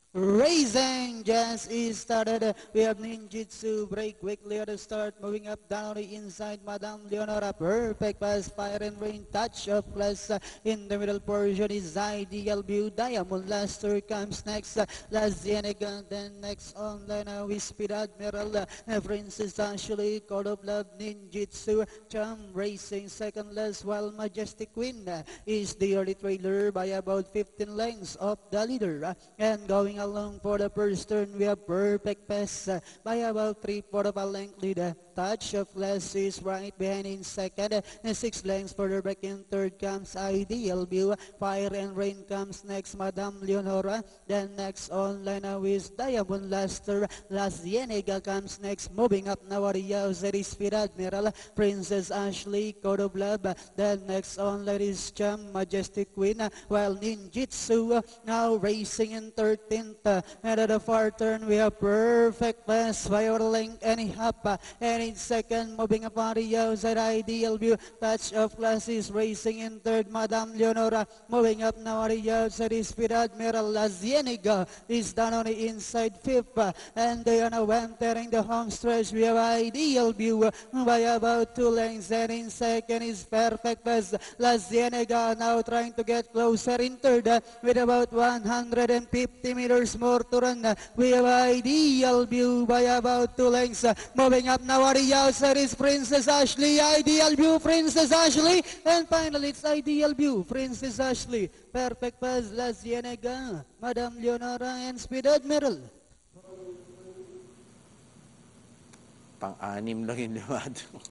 Racing just is started. We have ninjutsu break quickly at the start, moving up down on the inside. Madame Leonora, perfect pass, fire and rain, touch of class. In the middle portion is Ideal View. Diamond Luster comes next. La Cienega, then next on line with Speed Admiral. Princess Ashley, Code of Love, Ninjutsu, Chum Racing, second last, while Majestic Queen is the early trailer by about 15 lengths of the leader. And going along for the first turn, we have Perfect Pass by about 3/4 of a length lead. Touch of Class is right behind in second, and 6 lengths further back in third comes Ideal View. Fire and Rain comes next, Madame Leonora. Then next on line is Diamond Luster. La Cienega comes next, moving up now at the outside is Speed Admiral. Princess Ashley, Code of Love. Then next on line is Chum Majestic Queen, while Ninjutsu now racing in 13th. And at the far turn, we have Perfect Pass by our length and a half. And in second, moving up on the outside, Ideal View. Touch of Class is racing in third. Madame Leonora moving up now on the outside is Speed Admiral. La Cienega is down on the inside fifth. And they are now entering the home stretch. We have Ideal View by about 2 lengths. And in second is Perfect Pass. La Cienega now trying to get closer in third with about 150 meters more to run. We have Ideal View by about 2 lengths. Moving up now at the outside is Princess Ashley. Ideal View, Princess Ashley. And finally, it's Ideal View, Princess Ashley. Perfect Pass, La Cienega, Madame Leonora, and Speed Admiral. Pang-anim lang yung lumado.